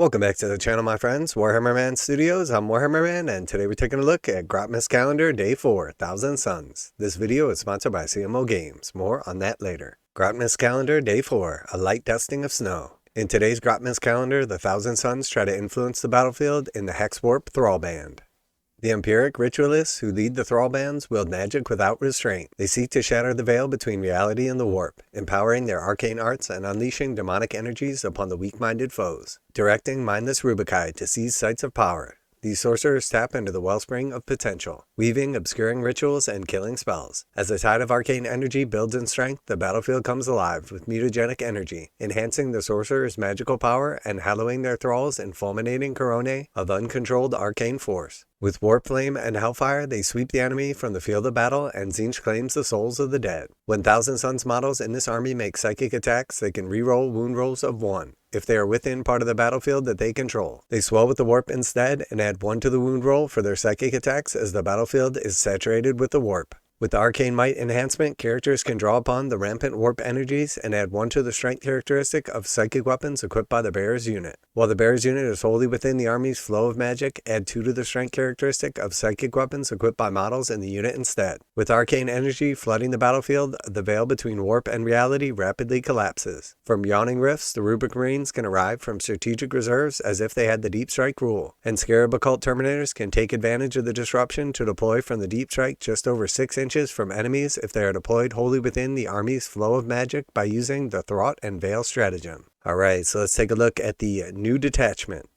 Welcome back to the channel, my friends. Warhammer Man Studios, I'm Warhammer Man, and today we're taking a look at Grotmas Calendar Day 4, Thousand Suns. This video is sponsored by CMO Games. More on that later. Grotmas Calendar Day 4, a light dusting of snow. In today's Grotmas Calendar, the Thousand Suns try to influence the battlefield in the Hexwarp Thrall Band. The empiric ritualists who lead the Thrall Bands wield magic without restraint. They seek to shatter the veil between reality and the warp, empowering their arcane arts and unleashing demonic energies upon the weak-minded foes, directing mindless Rubikai to seize sites of power. These sorcerers tap into the wellspring of potential, weaving obscuring rituals and killing spells. As the tide of arcane energy builds in strength, the battlefield comes alive with mutagenic energy, enhancing the sorcerer's magical power and hallowing their thralls in fulminating coronae of uncontrolled arcane force. With Warp Flame and Hellfire, they sweep the enemy from the field of battle, and Tzeentch claims the souls of the dead. When Thousand Suns models in this army make psychic attacks, they can reroll wound rolls of 1. If they are within part of the battlefield that they control. They swell with the warp instead, and add 1 to the wound roll for their psychic attacks as the battlefield is saturated with the warp. With the Arcane Might enhancement, characters can draw upon the rampant warp energies and add 1 to the strength characteristic of psychic weapons equipped by the bearer's unit. While the bearer's unit is wholly within the army's flow of magic, add 2 to the strength characteristic of psychic weapons equipped by models in the unit instead. With arcane energy flooding the battlefield, the veil between warp and reality rapidly collapses. From yawning rifts, the Rubric Marines can arrive from strategic reserves as if they had the Deep Strike rule, and Scarab Occult Terminators can take advantage of the disruption to deploy from the Deep Strike just over 6 inches from enemies if they are deployed wholly within the army's flow of magic by using the Thwart and Veil stratagem. Alright, so let's take a look at the new detachment.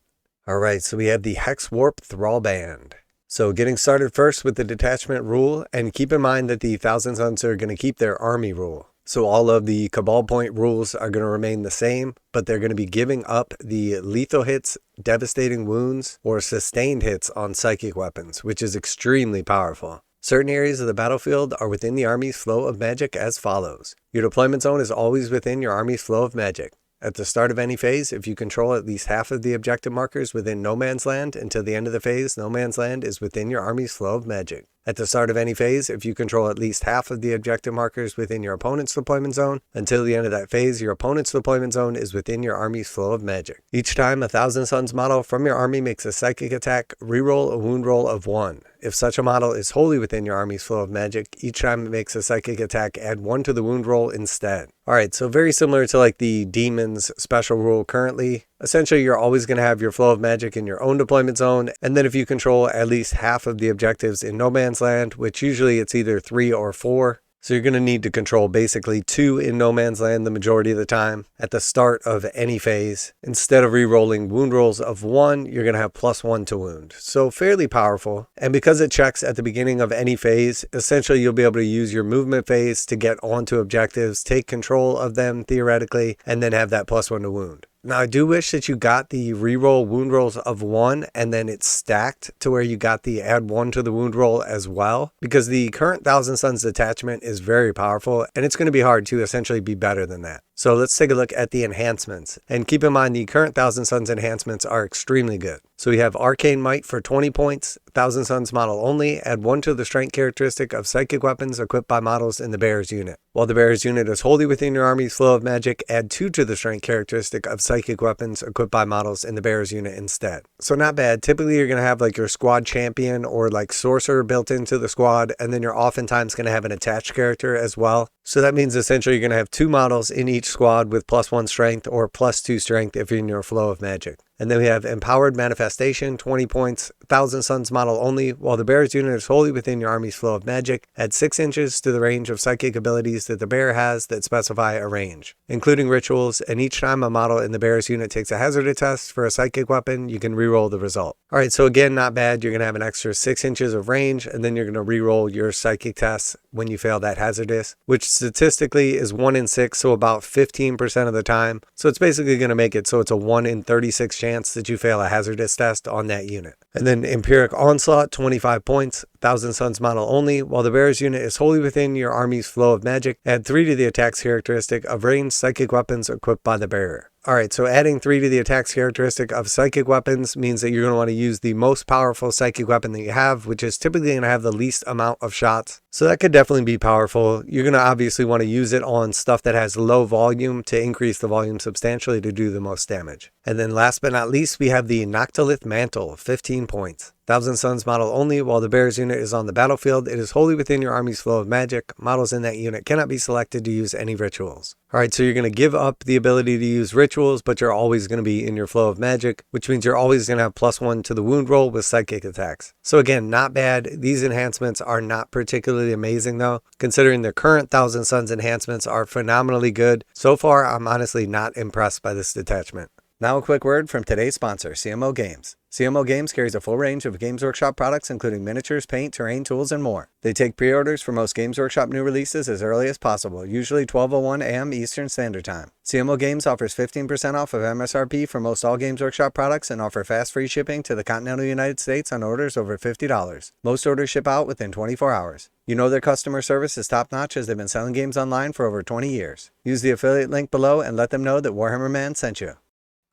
Alright, so we have the Hexwarp Thrall Band. So getting started first with the detachment rule, and keep in mind that the Thousand Suns are going to keep their army rule. So all of the Cabal Point rules are going to remain the same, but they're going to be giving up the lethal hits, devastating wounds, or sustained hits on psychic weapons, which is extremely powerful. Certain areas of the battlefield are within the army's flow of magic as follows. Your deployment zone is always within your army's flow of magic. At the start of any phase, if you control at least half of the objective markers within No Man's Land, until the end of the phase, No Man's Land is within your army's flow of magic. At the start of any phase, if you control at least half of the objective markers within your opponent's deployment zone, until the end of that phase, your opponent's deployment zone is within your army's flow of magic. Each time a Thousand Suns model from your army makes a psychic attack, reroll a wound roll of 1. If such a model is wholly within your army's flow of magic, each time it makes a psychic attack, add 1 to the wound roll instead. Alright, so very similar to like the Demons special rule currently. Essentially, you're always going to have your flow of magic in your own deployment zone, and then if you control at least half of the objectives in No Man's Land, which usually it's either 3 or 4, so you're going to need to control basically 2 in No Man's Land the majority of the time at the start of any phase. Instead of re-rolling wound rolls of 1, you're going to have +1 to wound. So fairly powerful. And because it checks at the beginning of any phase, essentially you'll be able to use your movement phase to get onto objectives, take control of them theoretically, and then have that +1 to wound. Now, I do wish that you got the reroll wound rolls of 1 and then it's stacked to where you got the add 1 to the wound roll as well, because the current Thousand Suns detachment is very powerful and it's going to be hard to essentially be better than that. So let's take a look at the enhancements. And keep in mind the current Thousand Suns enhancements are extremely good. So we have Arcane Might for 20 points, Thousand Suns model only, add 1 to the strength characteristic of psychic weapons equipped by models in the bearer's unit. While the bearer's unit is wholly within your army's flow of magic, add 2 to the strength characteristic of psychic weapons equipped by models in the bearer's unit instead. So not bad. Typically you're going to have like your squad champion or like sorcerer built into the squad, and then you're oftentimes going to have an attached character as well. So that means essentially you're going to have 2 models in each squad with +1 strength or +2 strength if you're in your flow of magic. And then we have Empowered Manifestation, 20 points, Thousand Suns model only. While the bearer's unit is wholly within your army's flow of magic, add 6 inches to the range of psychic abilities that the bearer has that specify a range, including rituals, and each time a model in the bearer's unit takes a hazard test for a psychic weapon, you can reroll the result. Alright, so again, not bad. You're going to have an extra 6 inches of range, and then you're going to reroll your psychic tests when you fail that hazardous, which statistically is 1 in 6, so about 15% of the time. So it's basically going to make it so it's a 1 in 36 chance that you fail a hazardous test on that unit. And then Empiric Onslaught, 25 points, Thousand Suns model only. While the bearer's unit is wholly within your army's flow of magic, add 3 to the attack's characteristic of ranged psychic weapons equipped by the bearer. Alright, so adding 3 to the attack's characteristic of psychic weapons means that you're going to want to use the most powerful psychic weapon that you have, which is typically going to have the least amount of shots. So that could definitely be powerful. You're going to obviously want to use it on stuff that has low volume to increase the volume substantially to do the most damage. And then last but not least, we have the Noctilith Mantle, 15 points. Thousand Suns model only. While the bearer's unit is on the battlefield, it is wholly within your army's flow of magic. Models in that unit cannot be selected to use any rituals. Alright, so you're going to give up the ability to use rituals, but you're always going to be in your flow of magic, which means you're always going to have +1 to the wound roll with psychic attacks. So again, not bad. These enhancements are not particularly amazing though, considering the current Thousand Suns enhancements are phenomenally good. So far, I'm honestly not impressed by this detachment. Now a quick word from today's sponsor, CMO Games. CMO Games carries a full range of Games Workshop products including miniatures, paint, terrain, tools, and more. They take pre-orders for most Games Workshop new releases as early as possible, usually 12:01 a.m. Eastern Standard Time. CMO Games offers 15% off of MSRP for most all Games Workshop products and offer fast free shipping to the continental United States on orders over $50. Most orders ship out within 24 hours. You know their customer service is top-notch as they've been selling games online for over 20 years. Use the affiliate link below and let them know that Warhammer Man sent you.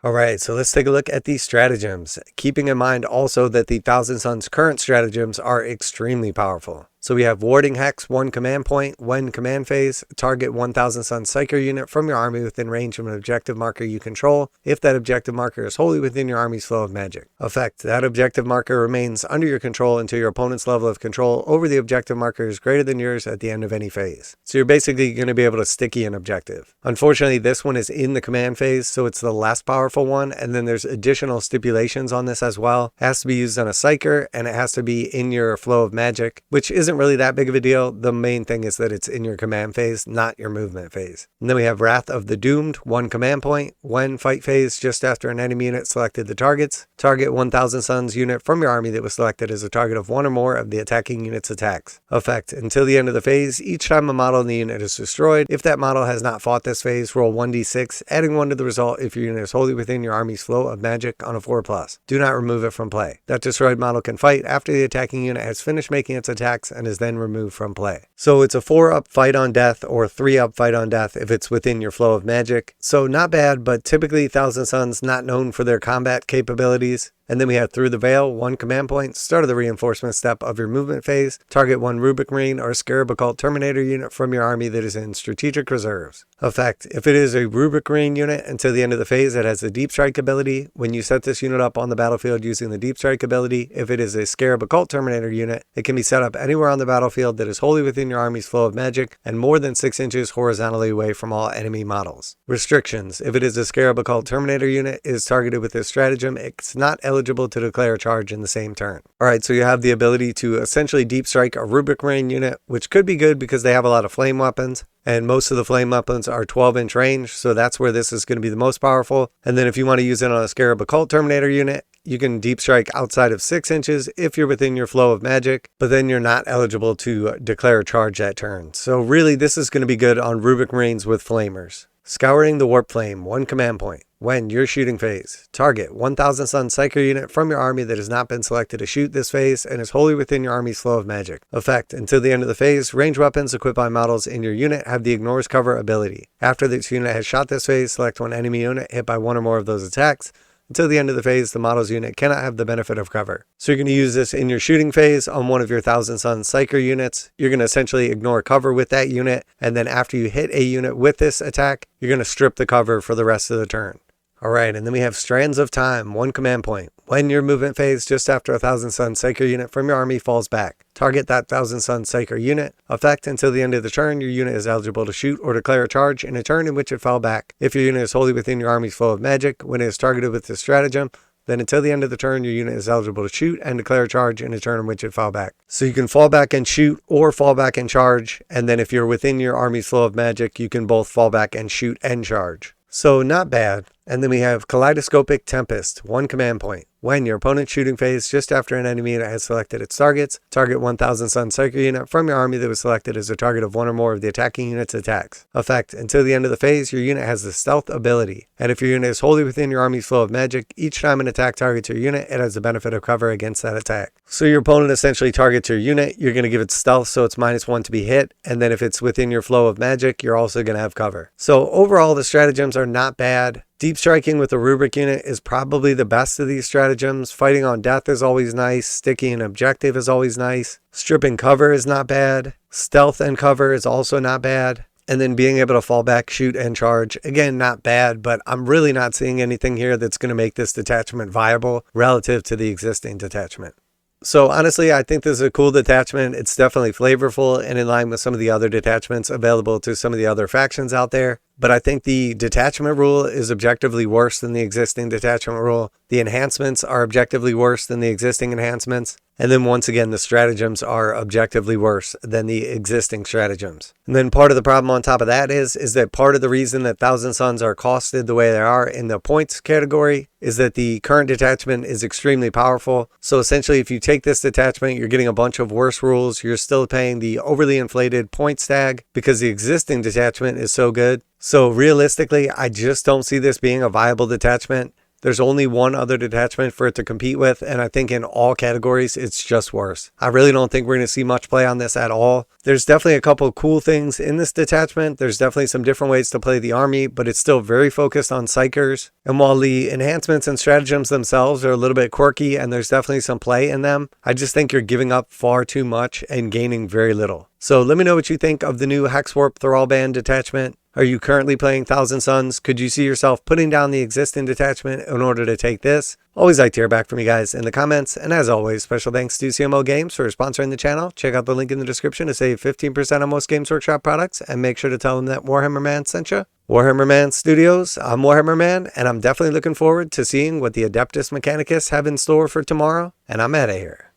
Alright, so let's take a look at these stratagems, keeping in mind also that the Thousand Suns current stratagems are extremely powerful. So we have Warding Hex, 1 command point, when command phase, target 1000 Sun Psyker unit from your army within range of an objective marker you control, if that objective marker is wholly within your army's flow of magic. Effect, that objective marker remains under your control until your opponent's level of control over the objective marker is greater than yours at the end of any phase. So you're basically going to be able to sticky an objective. Unfortunately, this one is in the command phase, so it's the less powerful one, and then there's additional stipulations on this as well. It has to be used on a Psyker, and it has to be in your flow of magic, which isn't really that big of a deal. The main thing is that it's in your command phase, not your movement phase. And then we have Wrath of the Doomed, 1 command point, when fight phase, just after an enemy unit selected the targets. Target 1000 Suns unit from your army that was selected as a target of 1 or more of the attacking unit's attacks. Effect, until the end of the phase, each time a model in the unit is destroyed, if that model has not fought this phase, roll 1d6, adding 1 to the result if your unit is wholly within your army's flow of magic on a 4+. Do not remove it from play. That destroyed model can fight after the attacking unit has finished making its attacks and is then removed from play. So it's a 4-up fight on death or 3-up fight on death if it's within your flow of magic. So not bad, but typically Thousand Suns not known for their combat capabilities. And then we have Through the Veil, 1 command point, start of the reinforcement step of your movement phase, target 1 Rubric Marine or Scarab Occult Terminator unit from your army that is in strategic reserves. Effect, if it is a Rubric Marine unit until the end of the phase, it has the Deep Strike ability. When you set this unit up on the battlefield using the Deep Strike ability, if it is a Scarab Occult Terminator unit, it can be set up anywhere on the battlefield that is wholly within your army's flow of magic and more than 6 inches horizontally away from all enemy models. Restrictions, if it is a Scarab Occult Terminator unit, it is targeted with this stratagem, it's not eligible to declare a charge in the same turn. Alright, so you have the ability to essentially deep strike a Rubric Marine unit, which could be good because they have a lot of flame weapons, and most of the flame weapons are 12-inch range, so that's where this is going to be the most powerful. And then if you want to use it on a Scarab Occult Terminator unit, you can deep strike outside of 6 inches if you're within your flow of magic, but then you're not eligible to declare a charge that turn. So really, this is going to be good on Rubric Marines with flamers. Scouring the Warp Flame, 1 command point. When your shooting phase, target 1000 Sun Psyker unit from your army that has not been selected to shoot this phase and is wholly within your army's flow of magic. Effect, until the end of the phase, ranged weapons equipped by models in your unit have the Ignores Cover ability. After this unit has shot this phase, select 1 enemy unit hit by 1 or more of those attacks. Until the end of the phase, the model's unit cannot have the benefit of cover. So you're going to use this in your shooting phase on one of your 1000 Sun Psyker units. You're going to essentially ignore cover with that unit, and then after you hit a unit with this attack, you're going to strip the cover for the rest of the turn. Alright, and then we have Strands of Time, 1 command point. When your movement phase just after a 1000 Sun Psyker unit from your army falls back, target that 1000 Sun Psyker unit. Effect, until the end of the turn, your unit is eligible to shoot or declare a charge in a turn in which it fell back. If your unit is wholly within your army's flow of magic, when it is targeted with this stratagem, then until the end of the turn, your unit is eligible to shoot and declare a charge in a turn in which it fell back. So you can fall back and shoot or fall back and charge, and then if you're within your army's flow of magic, you can both fall back and shoot and charge. So not bad. And then we have Kaleidoscopic Tempest, 1 command point. When your opponent's shooting phase just after an enemy unit has selected its targets, target 1000 Sun Psyker unit from your army that was selected as a target of one or more of the attacking unit's attacks. Effect: until the end of the phase, your unit has the stealth ability. And if your unit is wholly within your army's flow of magic, each time an attack targets your unit, it has the benefit of cover against that attack. So your opponent essentially targets your unit, you're going to give it stealth, so it's -1 to be hit, and then if it's within your flow of magic, you're also going to have cover. So overall, the stratagems are not bad. Deep striking with a rubric unit is probably the best of these stratagems. Fighting on death is always nice. Sticking an objective is always nice. Stripping cover is not bad. Stealth and cover is also not bad. And then being able to fall back, shoot, and charge, again, not bad, but I'm really not seeing anything here that's going to make this detachment viable relative to the existing detachment. So honestly, I think this is a cool detachment. It's definitely flavorful and in line with some of the other detachments available to some of the other factions out there. But I think the detachment rule is objectively worse than the existing detachment rule. The enhancements are objectively worse than the existing enhancements. And then once again, the stratagems are objectively worse than the existing stratagems. And then part of the problem on top of that is that part of the reason that 1000 Suns are costed the way they are in the points category is that the current detachment is extremely powerful. So essentially, if you take this detachment, you're getting a bunch of worse rules. You're still paying the overly inflated points tag because the existing detachment is so good. So realistically, I just don't see this being a viable detachment. There's only one other detachment for it to compete with, and I think in all categories, it's just worse. I really don't think we're going to see much play on this at all. There's definitely a couple of cool things in this detachment. There's definitely some different ways to play the army, but it's still very focused on psychers. And while the enhancements and stratagems themselves are a little bit quirky, and there's definitely some play in them, I just think you're giving up far too much and gaining very little. So let me know what you think of the new Hexwarp Thrallband detachment. Are you currently playing 1000 Suns? Could you see yourself putting down the existing detachment in order to take this? Always like to hear back from you guys in the comments. And as always, special thanks to CMO Games for sponsoring the channel. Check out the link in the description to save 15% on most Games Workshop products. And make sure to tell them that Warhammer Man sent you. Warhammer Man Studios, I'm Warhammer Man, and I'm definitely looking forward to seeing what the Adeptus Mechanicus have in store for tomorrow. And I'm out of here.